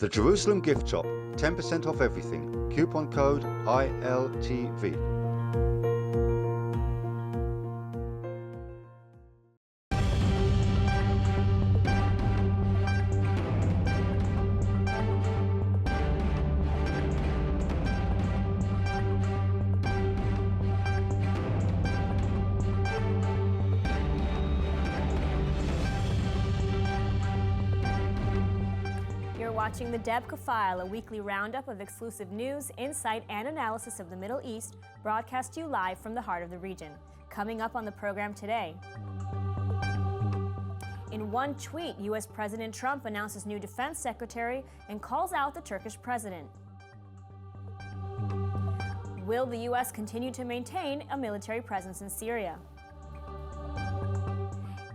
The Jerusalem Gift Shop, 10% off everything. Coupon code ILTV. Watching the Debka File, a weekly roundup of exclusive news, insight, and analysis of the Middle East, broadcast to you live from the heart of the region. Coming up on the program today. In one tweet, U.S. President Trump announces new defense secretary and calls out the Turkish president. Will the U.S. continue to maintain a military presence in Syria?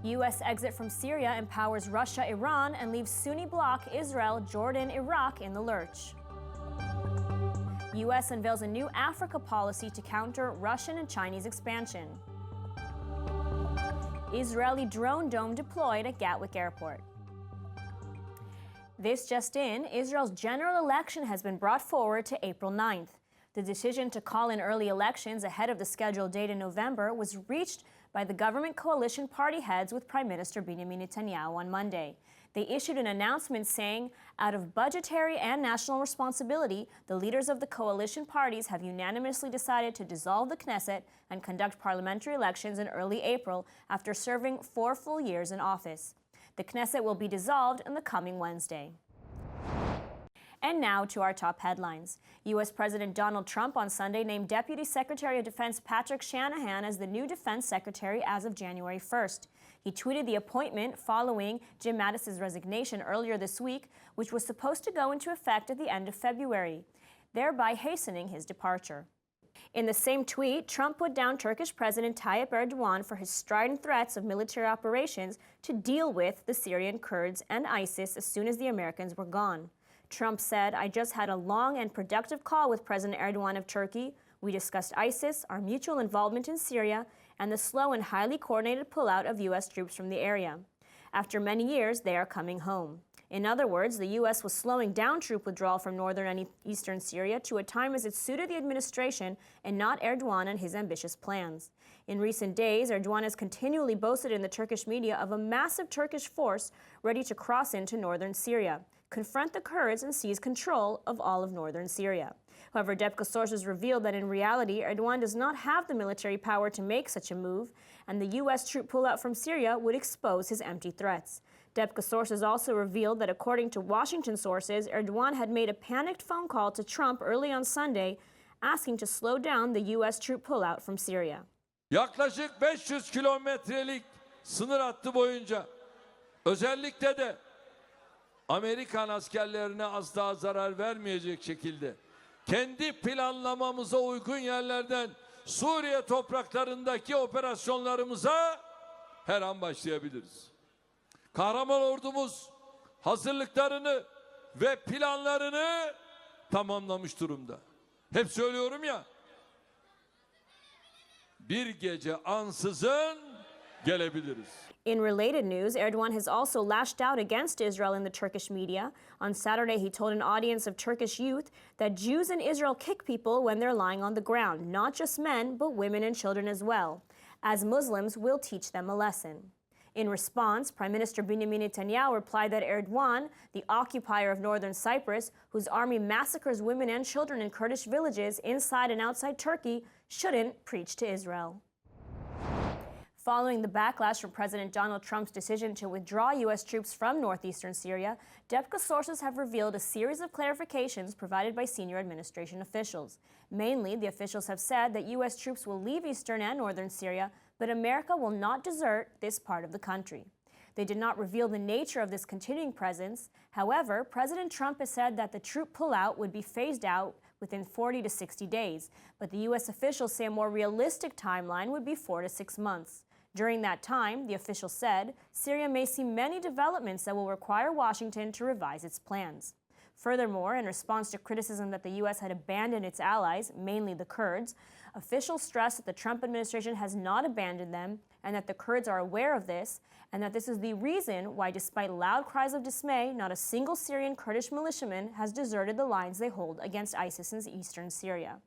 U.S. exit from Syria empowers Russia, Iran, and leaves Sunni bloc Israel, Jordan, Iraq in the lurch. U.S. unveils a new Africa policy to counter Russian and Chinese expansion. Israeli drone dome deployed at Gatwick Airport. This just in, Israel's general election has been brought forward to April 9th. The decision to call in early elections ahead of the scheduled date in November was reached by the government coalition party heads with Prime Minister Benjamin Netanyahu on Monday. They issued an announcement saying, out of budgetary and national responsibility, the leaders of the coalition parties have unanimously decided to dissolve the Knesset and conduct parliamentary elections in early April after serving 4 full years in office. The Knesset will be dissolved on the coming Wednesday. And now to our top headlines. U.S. President Donald Trump on Sunday named Deputy Secretary of Defense Patrick Shanahan as the new Defense Secretary as of January 1st. He tweeted the appointment following Jim Mattis's resignation earlier this week, which was supposed to go into effect at the end of February, thereby hastening his departure. In the same tweet, Trump put down Turkish President Tayyip Erdogan for his strident threats of military operations to deal with the Syrian Kurds and ISIS as soon as the Americans were gone. Trump said, "I just had a long and productive call with President Erdogan of Turkey. We discussed ISIS, our mutual involvement in Syria, and the slow and highly coordinated pullout of U.S. troops from the area. After many years, they are coming home." In other words, the U.S. was slowing down troop withdrawal from northern and eastern Syria to a time as it suited the administration and not Erdogan and his ambitious plans. In recent days, Erdogan has continually boasted in the Turkish media of a massive Turkish force ready to cross into northern Syria, confront the Kurds, and seize control of all of northern Syria. However, Debka sources revealed that in reality, Erdogan does not have the military power to make such a move, and the U.S. troop pullout from Syria would expose his empty threats. Debka sources also revealed that according to Washington sources, Erdogan had made a panicked phone call to Trump early on Sunday, asking to slow down the U.S. troop pullout from Syria. Yaklaşık 500 kilometrelik sınır hattı boyunca özellikle de Amerikan askerlerine asla zarar vermeyecek şekilde kendi planlamamıza uygun yerlerden Suriye topraklarındaki operasyonlarımıza her an başlayabiliriz. Kahraman ordumuz hazırlıklarını ve planlarını tamamlamış durumda. Hep söylüyorum ya, bir gece ansızın gelebiliriz. In related news, Erdogan has also lashed out against Israel in the Turkish media. On Saturday, he told an audience of Turkish youth that Jews in Israel kick people when they're lying on the ground, not just men, but women and children as well. As Muslims, we'll teach them a lesson. In response, Prime Minister Benjamin Netanyahu replied that Erdogan, the occupier of northern Cyprus, whose army massacres women and children in Kurdish villages inside and outside Turkey, shouldn't preach to Israel. Following the backlash from President Donald Trump's decision to withdraw U.S. troops from northeastern Syria, Debka sources have revealed a series of clarifications provided by senior administration officials. Mainly, the officials have said that U.S. troops will leave eastern and northern Syria, but America will not desert this part of the country. They did not reveal the nature of this continuing presence. However, President Trump has said that the troop pullout would be phased out within 40 to 60 days, but the U.S. officials say a more realistic timeline would be 4 to 6 months. During that time, the official said, Syria may see many developments that will require Washington to revise its plans. Furthermore, in response to criticism that the U.S. had abandoned its allies, mainly the Kurds, officials stressed that the Trump administration has not abandoned them and that the Kurds are aware of this, and that this is the reason why, despite loud cries of dismay, not a single Syrian Kurdish militiaman has deserted the lines they hold against ISIS in eastern Syria.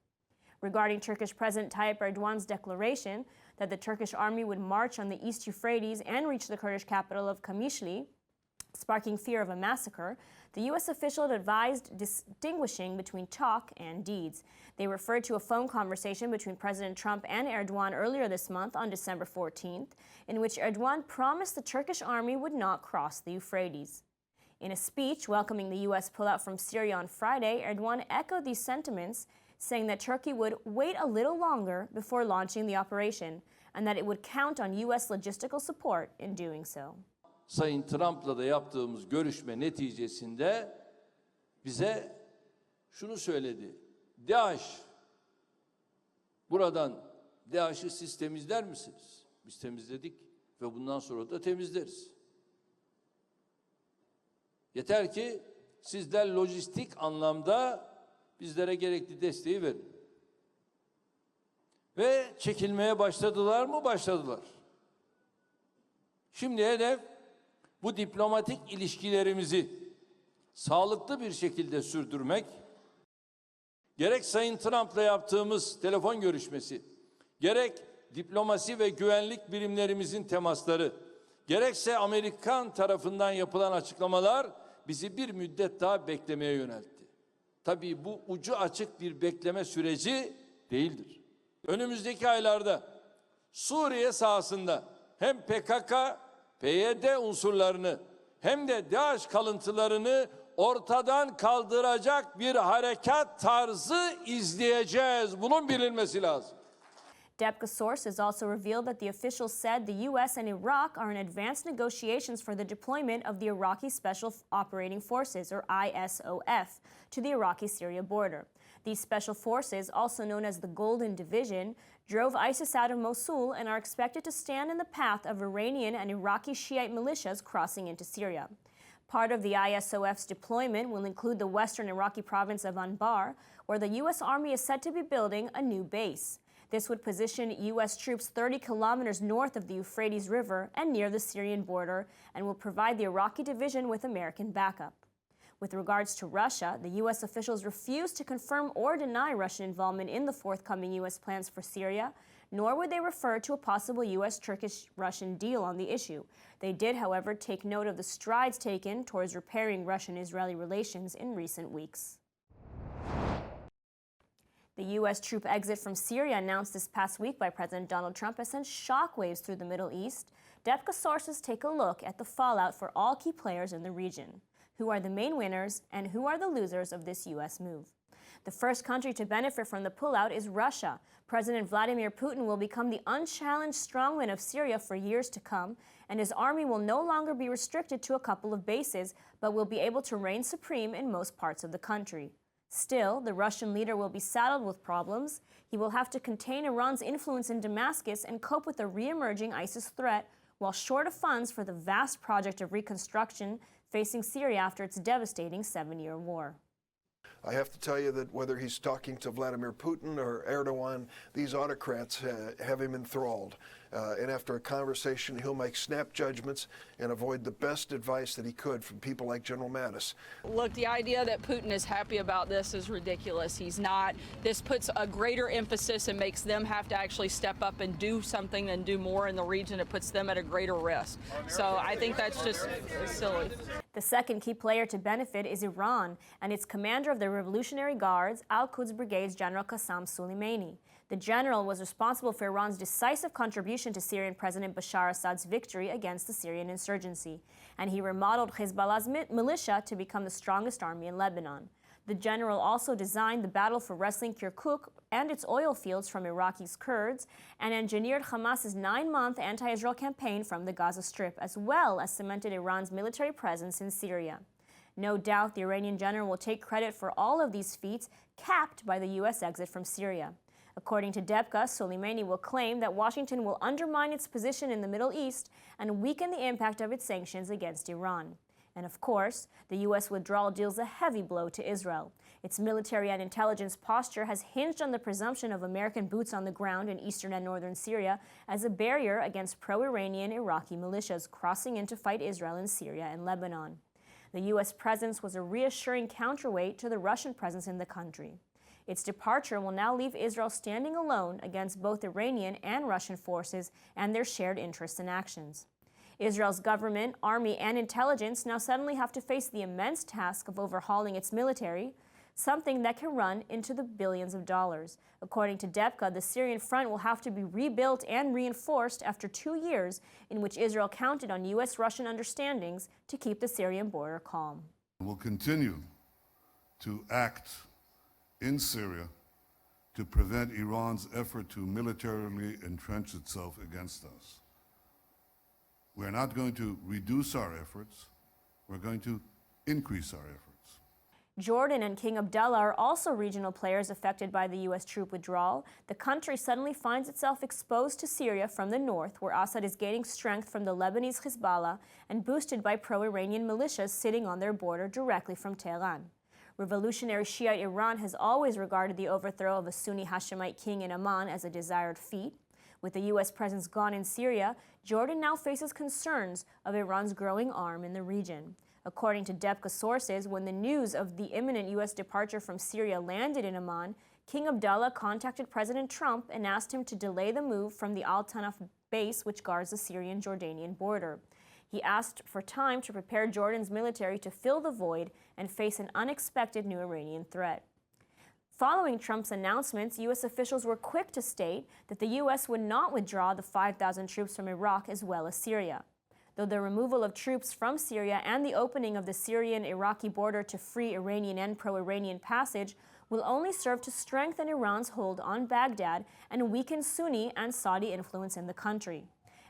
Regarding Turkish President Tayyip Erdogan's declaration that the Turkish army would march on the East Euphrates and reach the Kurdish capital of Kamishli, sparking fear of a massacre, the U.S. official advised distinguishing between talk and deeds. They referred to a phone conversation between President Trump and Erdogan earlier this month on December 14th, in which Erdogan promised the Turkish army would not cross the Euphrates. In a speech welcoming the U.S. pullout from Syria on Friday, Erdogan echoed these sentiments, saying that Turkey would wait a little longer before launching the operation, and that it would count on U.S. logistical support in doing so. Sayın Trump'la da yaptığımız görüşme neticesinde bize şunu söyledi. Buradan DAEŞ'i siz temizler misiniz? Biz temizledik ve bundan sonra da temizleriz. Yeter ki sizler lojistik anlamda bizlere gerekli desteği verin. Ve çekilmeye başladılar mı? Başladılar. Şimdi hedef bu diplomatik ilişkilerimizi sağlıklı bir şekilde sürdürmek, gerek Sayın Trump'la yaptığımız telefon görüşmesi, gerek diplomasi ve güvenlik birimlerimizin temasları, gerekse Amerikan tarafından yapılan açıklamalar bizi bir müddet daha beklemeye yöneltti. Tabii bu ucu açık bir bekleme süreci değildir. Önümüzdeki aylarda Suriye sahasında hem PKK, PYD unsurlarını hem de DAEŞ kalıntılarını ortadan kaldıracak bir harekat tarzı izleyeceğiz. Bunun bilinmesi lazım. Debka sources also revealed that the officials said the U.S. and Iraq are in advanced negotiations for the deployment of the Iraqi Special Operating Forces, or ISOF, to the Iraqi-Syria border. These special forces, also known as the Golden Division, drove ISIS out of Mosul and are expected to stand in the path of Iranian and Iraqi Shiite militias crossing into Syria. Part of the ISOF's deployment will include the western Iraqi province of Anbar, where the U.S. Army is said to be building a new base. This would position U.S. troops 30 kilometers north of the Euphrates River and near the Syrian border, and will provide the Iraqi division with American backup. With regards to Russia, the U.S. officials refused to confirm or deny Russian involvement in the forthcoming U.S. plans for Syria, nor would they refer to a possible U.S.-Turkish-Russian deal on the issue. They did, however, take note of the strides taken towards repairing Russian-Israeli relations in recent weeks. The U.S. troop exit from Syria announced this past week by President Donald Trump has sent shockwaves through the Middle East. Debka sources take a look at the fallout for all key players in the region. Who are the main winners and who are the losers of this U.S. move? The first country to benefit from the pullout is Russia. President Vladimir Putin will become the unchallenged strongman of Syria for years to come, and his army will no longer be restricted to a couple of bases, but will be able to reign supreme in most parts of the country. Still, the Russian leader will be saddled with problems. He will have to contain Iran's influence in Damascus and cope with the re-emerging ISIS threat, while short of funds for the vast project of reconstruction facing Syria after its devastating 7-year war. I have to tell you that whether he's talking to Vladimir Putin or Erdogan, these autocrats have him enthralled. And after a conversation, he'll make snap judgments and avoid the best advice that he could from people like General Mattis. Look, the idea that Putin is happy about this is ridiculous. He's not. This puts a greater emphasis and makes them have to actually step up and do something and do more in the region. It puts them at a greater risk. So I think that's just silly. The second key player to benefit is Iran and its commander of the Revolutionary Guards, Al-Quds Brigade's General Qassem Soleimani. The general was responsible for Iran's decisive contribution to Syrian President Bashar Assad's victory against the Syrian insurgency, and he remodeled Hezbollah's militia to become the strongest army in Lebanon. The general also designed the battle for wresting Kirkuk and its oil fields from Iraqi Kurds, and engineered Hamas's 9-month anti-Israel campaign from the Gaza Strip, as well as cemented Iran's military presence in Syria. No doubt the Iranian general will take credit for all of these feats, capped by the U.S. exit from Syria. According to Debka, Soleimani will claim that Washington will undermine its position in the Middle East and weaken the impact of its sanctions against Iran. And of course, the U.S. withdrawal deals a heavy blow to Israel. Its military and intelligence posture has hinged on the presumption of American boots on the ground in eastern and northern Syria as a barrier against pro-Iranian Iraqi militias crossing in to fight Israel in Syria and Lebanon. The U.S. presence was a reassuring counterweight to the Russian presence in the country. Its departure will now leave Israel standing alone against both Iranian and Russian forces and their shared interests and actions. Israel's government, army, and intelligence now suddenly have to face the immense task of overhauling its military, something that can run into the billions of dollars. According to Debka, the Syrian front will have to be rebuilt and reinforced after 2 years in which Israel counted on U.S.-Russian understandings to keep the Syrian border calm. We'll continue to act in Syria to prevent Iran's effort to militarily entrench itself against us. We're not going to reduce our efforts, we're going to increase our efforts. Jordan and King Abdullah are also regional players affected by the U.S. troop withdrawal. The country suddenly finds itself exposed to Syria from the north, where Assad is gaining strength from the Lebanese Hezbollah and boosted by pro-Iranian militias sitting on their border directly from Tehran. Revolutionary Shiite Iran has always regarded the overthrow of a Sunni Hashemite king in Amman as a desired feat. With the U.S. presence gone in Syria, Jordan now faces concerns of Iran's growing arm in the region. According to Debka sources, when the news of the imminent U.S. departure from Syria landed in Amman, King Abdullah contacted President Trump and asked him to delay the move from the Al-Tanaf base, which guards the Syrian-Jordanian border. He asked for time to prepare Jordan's military to fill the void and face an unexpected new Iranian threat. Following Trump's announcements, U.S. officials were quick to state that the U.S. would not withdraw the 5,000 troops from Iraq as well as Syria. Though the removal of troops from Syria and the opening of the Syrian-Iraqi border to free Iranian and pro-Iranian passage will only serve to strengthen Iran's hold on Baghdad and weaken Sunni and Saudi influence in the country.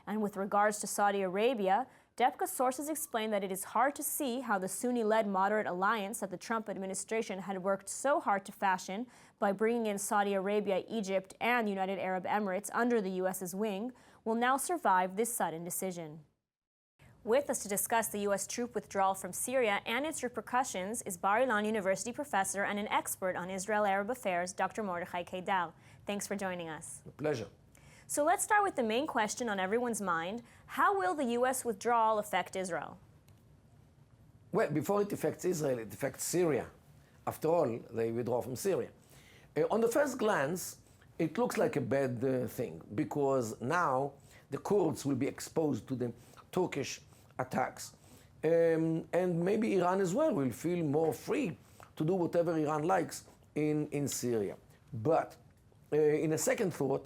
And with regards to Saudi Arabia, Debka sources explain that it is hard to see how the Sunni-led moderate alliance that the Trump administration had worked so hard to fashion by bringing in Saudi Arabia, Egypt, and United Arab Emirates under the U.S.'s wing will now survive this sudden decision. With us to discuss the U.S. troop withdrawal from Syria and its repercussions is Bar-Ilan University professor and an expert on Israel-Arab affairs, Dr. Mordechai Keidal. Thanks for joining us. A pleasure. So let's start with the main question on everyone's mind. How will the U.S. withdrawal affect Israel? Well, before it affects Israel, it affects Syria. After all, they withdraw from Syria. On the first glance, it looks like a bad thing, because now the Kurds will be exposed to the Turkish attacks. And maybe Iran as well will feel more free to do whatever Iran likes in Syria. But in a second thought,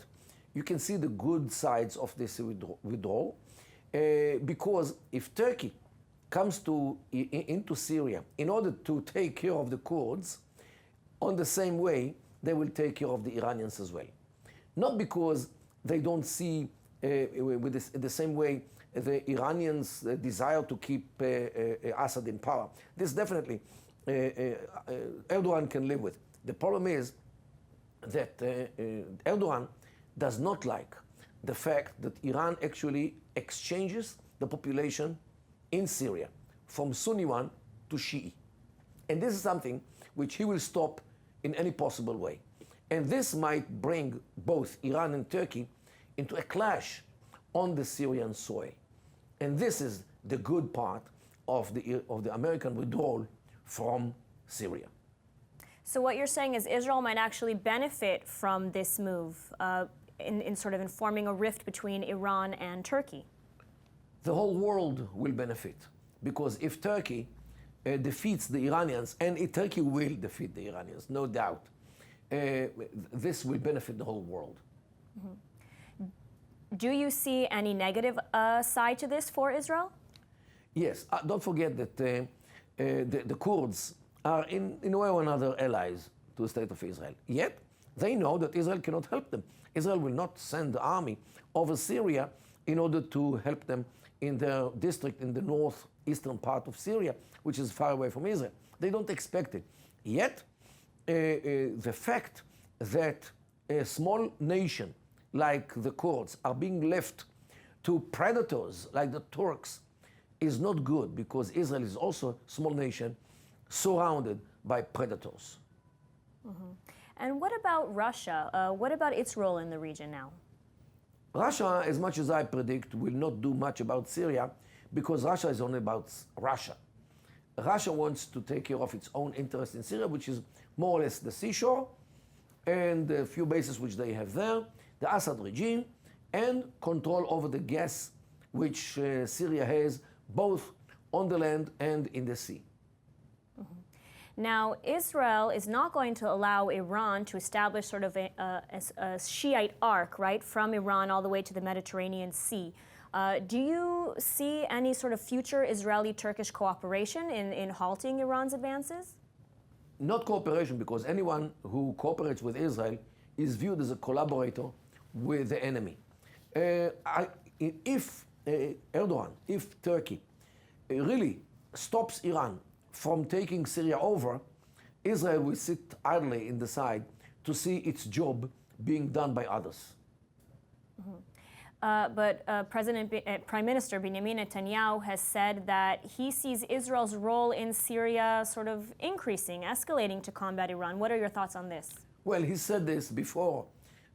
you can see the good sides of this withdrawal, because if Turkey comes into Syria in order to take care of the Kurds, on the same way, they will take care of the Iranians as well. Not because they don't see the same way the Iranians desire to keep Assad in power. This definitely Erdogan can live with. The problem is that Erdogan does not like the fact that Iran actually exchanges the population in Syria from Sunni one to Shi'i. And this is something which he will stop in any possible way. And this might bring both Iran and Turkey into a clash on the Syrian soil. And this is the good part of the American withdrawal from Syria. So what you're saying is Israel might actually benefit from this move in sort of informing a rift between Iran and Turkey. The whole world will benefit, because if Turkey defeats the Iranians, and Turkey will defeat the Iranians, no doubt, this will benefit the whole world. Mm-hmm. Do you see any negative side to this for Israel? Yes. Don't forget that the Kurds are in a way or another allies to the state of Israel. Yet, they know that Israel cannot help them. Israel will not send the army over Syria in order to help them in their district in the northeastern part of Syria, which is far away from Israel. They don't expect it. Yet, the fact that a small nation like the Kurds are being left to predators like the Turks is not good because Israel is also a small nation surrounded by predators. And what about Russia? What about its role in the region now? Russia, as much as I predict, will not do much about Syria because Russia is only about Russia. Russia wants to take care of its own interest in Syria, which is more or less the seashore and a few bases which they have there, the Assad regime, and control over the gas which Syria has both on the land and in the sea. Now, Israel is not going to allow Iran to establish sort of a Shiite arc, right, from Iran all the way to the Mediterranean Sea. Do you see any sort of future Israeli-Turkish cooperation in halting Iran's advances? Not cooperation, because anyone who cooperates with Israel is viewed as a collaborator with the enemy. If Erdogan, if Turkey really stops Iran from taking Syria over, Israel will sit idly in the side to see its job being done by others. But Prime Minister Benjamin Netanyahu has said that he sees Israel's role in Syria sort of increasing, escalating to combat Iran. What are your thoughts on this? Well, he said this before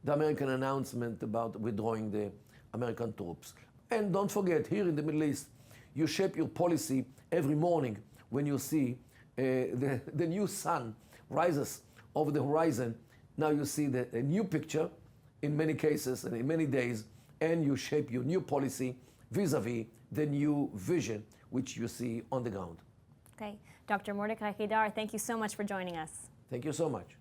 the American announcement about withdrawing the American troops. And don't forget, here in the Middle East, you shape your policy every morning when you see the new sun rises over the horizon. Now you see a new picture in many cases and in many days, and you shape your new policy vis-a-vis the new vision which you see on the ground. Okay. Dr. Mordechai Haidar, thank you so much for joining us. Thank you so much.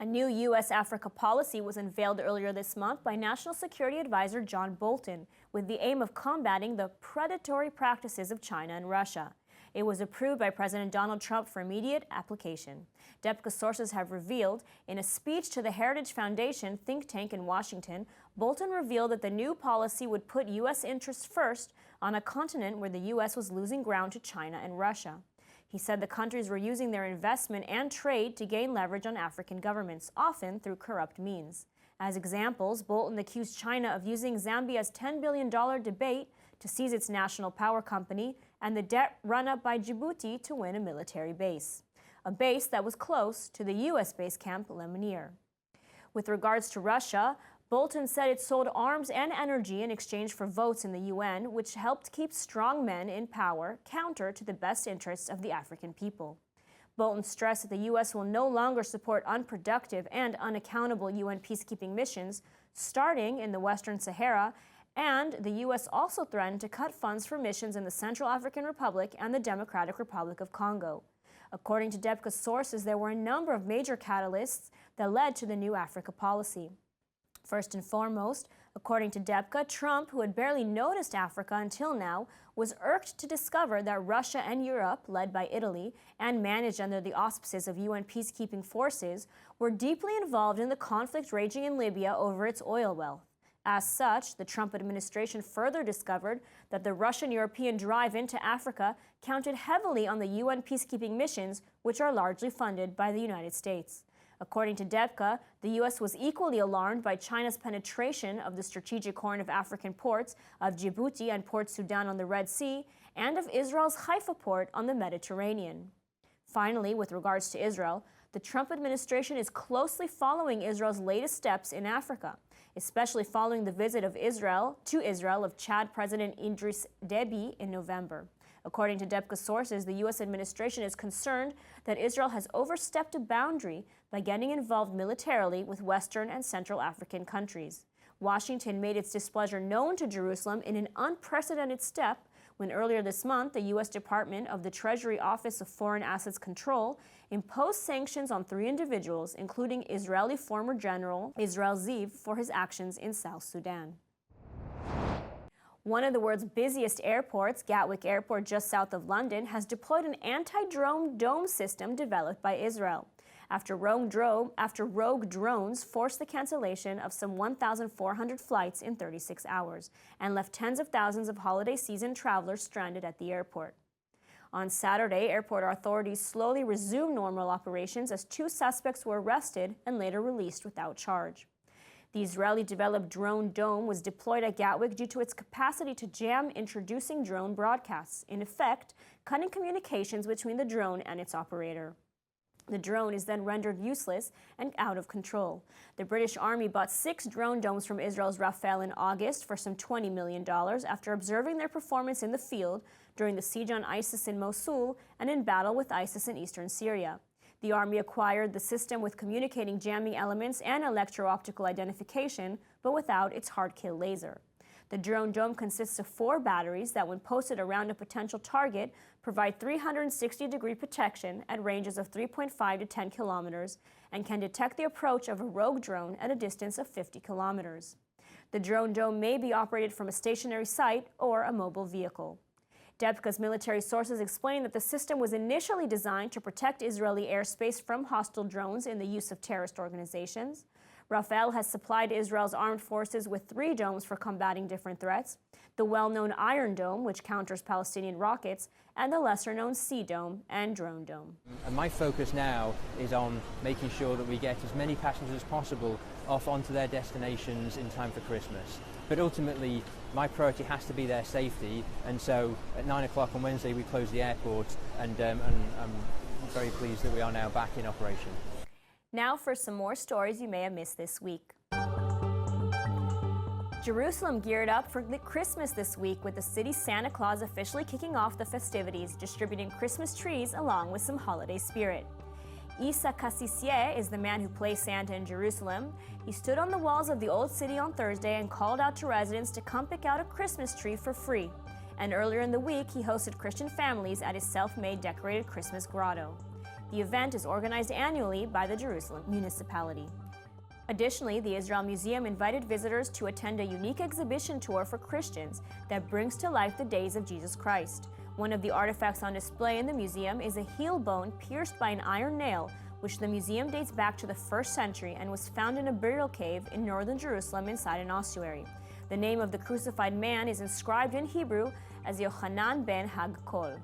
A new U.S.-Africa policy was unveiled earlier this month by National Security Advisor John Bolton with the aim of combating the predatory practices of China and Russia. It was approved by President Donald Trump for immediate application. Debka sources have revealed, in a speech to the Heritage Foundation think tank in Washington, Bolton revealed that the new policy would put U.S. interests first on a continent where the U.S. was losing ground to China and Russia. He said the countries were using their investment and trade to gain leverage on African governments, often through corrupt means. As examples, Bolton accused China of using Zambia's $10 billion debate to seize its national power company and the debt run up by Djibouti to win a military base, a base that was close to the U.S. base camp Lemonnier. With regards to Russia, Bolton said it sold arms and energy in exchange for votes in the UN, which helped keep strong men in power counter to the best interests of the African people. Bolton stressed that the U.S. will no longer support unproductive and unaccountable UN peacekeeping missions, starting in the Western Sahara, and the U.S. also threatened to cut funds for missions in the Central African Republic and the Democratic Republic of Congo. According to Debka's sources, there were a number of major catalysts that led to the new Africa policy. First and foremost, according to Debka, Trump, who had barely noticed Africa until now, was irked to discover that Russia and Europe, led by Italy and managed under the auspices of UN peacekeeping forces, were deeply involved in the conflict raging in Libya over its oil wealth. As such, the Trump administration further discovered that the Russian-European drive into Africa counted heavily on the UN peacekeeping missions, which are largely funded by the United States. According to Debka, the U.S. was equally alarmed by China's penetration of the strategic Horn of African ports of Djibouti and Port Sudan on the Red Sea, and of Israel's Haifa port on the Mediterranean. Finally, with regards to Israel, the Trump administration is closely following Israel's latest steps in Africa, especially following the visit of Israel of Chad President Idris Deby in November. According to Debka's sources, the U.S. administration is concerned that Israel has overstepped a boundary by getting involved militarily with Western and Central African countries. Washington made its displeasure known to Jerusalem in an unprecedented step when earlier this month, the U.S. Department of the Treasury Office of Foreign Assets Control imposed sanctions on 3 individuals, including Israeli former General Israel Ziv, for his actions in South Sudan. One of the world's busiest airports, Gatwick Airport just south of London, has deployed an anti-drone dome system developed by Israel. After rogue drones forced the cancellation of some 1,400 flights in 36 hours and left tens of thousands of holiday season travelers stranded at the airport. On Saturday, airport authorities slowly resumed normal operations as 2 suspects were arrested and later released without charge. The Israeli-developed drone dome was deployed at Gatwick due to its capacity to jam introducing drone broadcasts, in effect, cutting communications between the drone and its operator. The drone is then rendered useless and out of control. The British Army bought 6 drone domes from Israel's Rafael in August for some $20 million after observing their performance in the field during the siege on ISIS in Mosul and in battle with ISIS in eastern Syria. The Army acquired the system with communicating jamming elements and electro-optical identification, but without its hard-kill laser. The drone dome consists of 4 batteries that, when posted around a potential target, provide 360-degree protection at ranges of 3.5 to 10 kilometers and can detect the approach of a rogue drone at a distance of 50 kilometers. The drone dome may be operated from a stationary site or a mobile vehicle. Debka's military sources explain that the system was initially designed to protect Israeli airspace from hostile drones in the use of terrorist organizations. Rafael has supplied Israel's armed forces with 3 domes for combating different threats: the well-known Iron Dome, which counters Palestinian rockets, and the lesser-known Sea Dome and Drone Dome. And my focus now is on making sure that we get as many passengers as possible off onto their destinations in time for Christmas. But ultimately, my priority has to be their safety, and so at 9 o'clock on Wednesday we close the airport, and I'm very pleased that we are now back in operation. Now for some more stories you may have missed this week. Jerusalem geared up for Christmas this week, with the city's Santa Claus officially kicking off the festivities, distributing Christmas trees along with some holiday spirit. Issa Kassisieh is the man who plays Santa in Jerusalem. He stood on the walls of the Old City on Thursday and called out to residents to come pick out a Christmas tree for free. And earlier in the week, he hosted Christian families at his self-made decorated Christmas grotto. The event is organized annually by the Jerusalem municipality. Additionally, the Israel Museum invited visitors to attend a unique exhibition tour for Christians that brings to life the days of Jesus Christ. One of the artifacts on display in the museum is a heel bone pierced by an iron nail, which the museum dates back to the 1st century and was found in a burial cave in northern Jerusalem inside an ossuary. The name of the crucified man is inscribed in Hebrew as Yochanan ben Hagkol.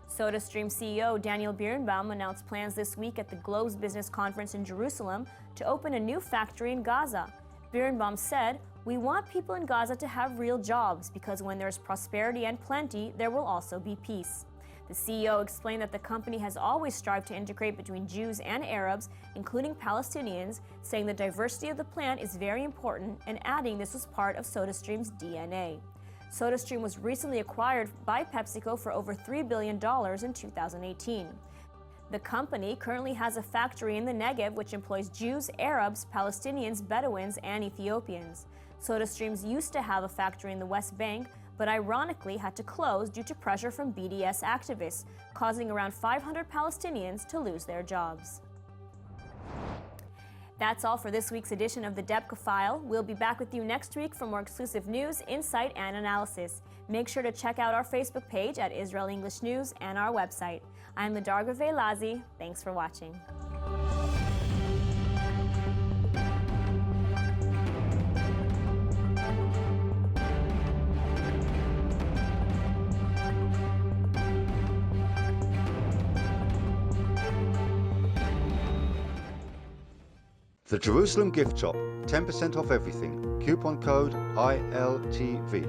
SodaStream CEO Daniel Birnbaum announced plans this week at the Globe's Business Conference in Jerusalem to open a new factory in Gaza. Birnbaum said, "We want people in Gaza to have real jobs, because when there's prosperity and plenty, there will also be peace." The CEO explained that the company has always strived to integrate between Jews and Arabs, including Palestinians, saying the diversity of the plant is very important, and adding this was part of SodaStream's DNA. SodaStream was recently acquired by PepsiCo for over $3 billion in 2018. The company currently has a factory in the Negev which employs Jews, Arabs, Palestinians, Bedouins, and Ethiopians. SodaStreams used to have a factory in the West Bank, but ironically had to close due to pressure from BDS activists, causing around 500 Palestinians to lose their jobs. That's all for this week's edition of the Debka File. We'll be back with you next week for more exclusive news, insight, and analysis. Make sure to check out our Facebook page at Israel English News and our website. I'm Ladarga Veilazi. Thanks for watching. The Jerusalem Gift Shop, 10% off everything. Coupon code ILTV.